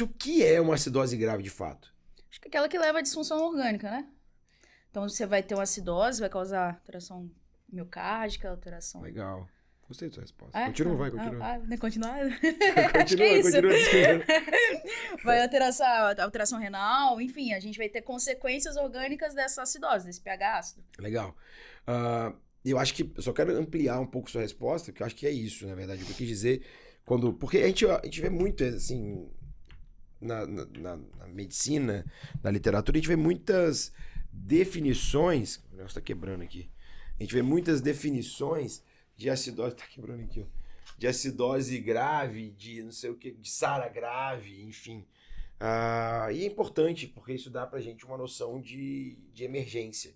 O que é uma acidose grave de fato? Acho que é aquela que leva à disfunção orgânica, né? Então você vai ter uma acidose, vai causar alteração miocárdica, alteração. Legal. Gostei da sua resposta. É? Continua, vai, continua. Né? Continuar? Acho que é Continua, isso. continua descrevendo. Vai alteração renal, enfim, a gente vai ter consequências orgânicas dessa acidose, desse pH ácido. Legal. Eu acho que, eu só quero ampliar um pouco sua resposta, que eu acho que é isso, na verdade, o que eu quis dizer, porque a gente vê muito, assim, na medicina, na literatura, a gente vê muitas definições, o negócio tá quebrando aqui, a gente vê muitas definições de acidose, tá quebrando aqui, ó, de acidose grave, de não sei o que, de SARA grave, enfim. E é importante, porque isso dá pra gente uma noção de emergência.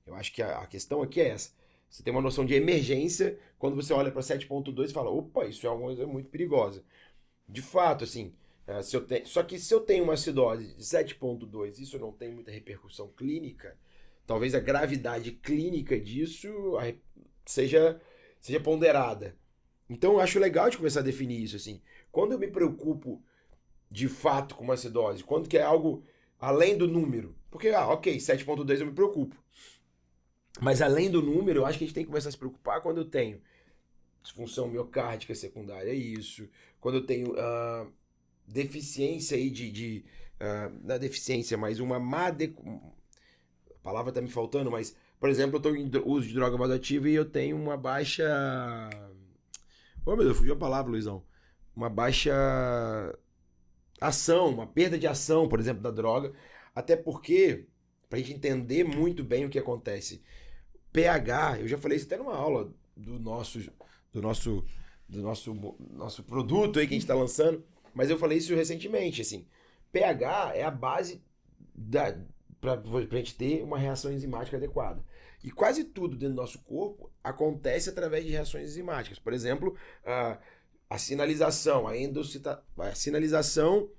Eu acho que a questão aqui é essa. Você tem uma noção de emergência quando você olha para 7.2 e fala, opa, isso é uma coisa muito perigosa. De fato, assim, só que se eu tenho uma acidose de 7.2 e isso não tem muita repercussão clínica, talvez a gravidade clínica disso seja ponderada. Então eu acho legal de começar a definir isso, assim. Quando eu me preocupo de fato com uma acidose, quando que é algo além do número, porque, ok, 7.2 eu me preocupo. Mas além do número, eu acho que a gente tem que começar a se preocupar quando eu tenho disfunção miocárdica secundária, isso. Quando eu tenho deficiência aí não é deficiência, mas uma má... A palavra tá me faltando, mas, por exemplo, eu tô em uso de droga vasoativa e eu tenho uma baixa... Oh, meu Deus, fugiu a palavra, Luizão. Uma baixa ação, uma perda de ação, por exemplo, da droga. Até porque, pra gente entender muito bem o que acontece, pH, eu já falei isso até numa aula do nosso produto aí que a gente está lançando, mas eu falei isso recentemente, assim, pH é a base para a gente ter uma reação enzimática adequada. E quase tudo dentro do nosso corpo acontece através de reações enzimáticas. Por exemplo, a sinalização, a sinalização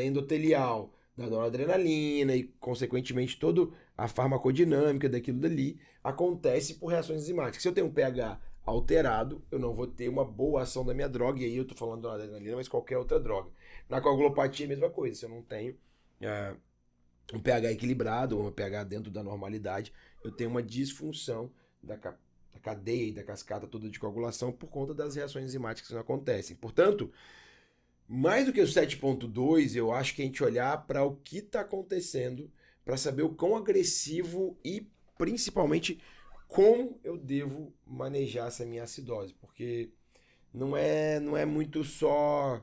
endotelial da noradrenalina e, consequentemente, toda a farmacodinâmica daquilo dali acontece por reações enzimáticas. Se eu tenho um pH alterado, eu não vou ter uma boa ação da minha droga, e aí eu tô falando da noradrenalina, mas qualquer outra droga. Na coagulopatia é a mesma coisa, se eu não tenho um pH equilibrado, ou um pH dentro da normalidade, eu tenho uma disfunção da cadeia e da cascata toda de coagulação por conta das reações enzimáticas que não acontecem. Portanto, mais do que o 7.2, eu acho que a gente olhar para o que está acontecendo, para saber o quão agressivo e principalmente como eu devo manejar essa minha acidose, porque não é muito só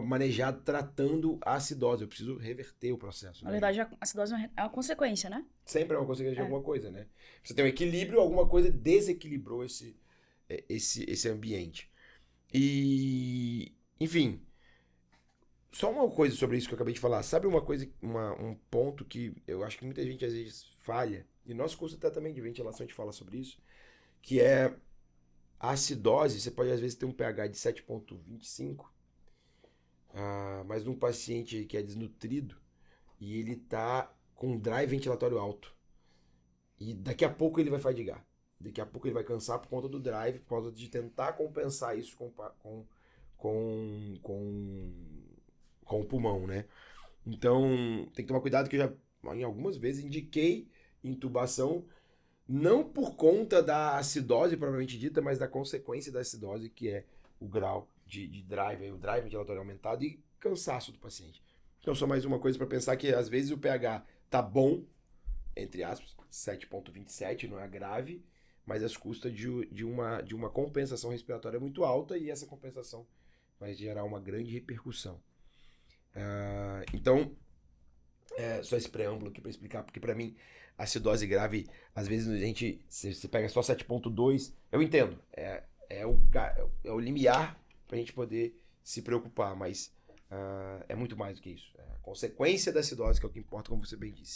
manejar tratando a acidose, eu preciso reverter o processo. Na Né? verdade, a acidose é uma consequência, né? Sempre é uma consequência de alguma coisa, né? Você tem um equilíbrio, alguma coisa desequilibrou esse ambiente. E, enfim, só uma coisa sobre isso que eu acabei de falar. Sabe uma coisa, um ponto que eu acho que muita gente às vezes falha, e nosso curso até também de ventilação a gente fala sobre isso, que é a acidose. Você pode às vezes ter um pH de 7.25, mas num paciente que é desnutrido e ele tá com um drive ventilatório alto. E daqui a pouco ele vai fadigar. Daqui a pouco ele vai cansar por conta do drive, por causa de tentar compensar isso com o pulmão, né? Então, tem que tomar cuidado que eu já, em algumas vezes, indiquei intubação, não por conta da acidose propriamente dita, mas da consequência da acidose, que é o grau de drive, o drive ventilatório aumentado e cansaço do paciente. Então, só mais uma coisa para pensar que, às vezes, o pH tá bom, entre aspas, 7.27, não é grave, mas às custas de uma compensação respiratória muito alta, e essa compensação vai gerar uma grande repercussão. Então, só esse preâmbulo aqui para explicar, porque para mim, a acidose grave, às vezes você pega só 7.2, eu entendo, é o limiar para a gente poder se preocupar, mas é muito mais do que isso. É a consequência da acidose que é o que importa, como você bem disse.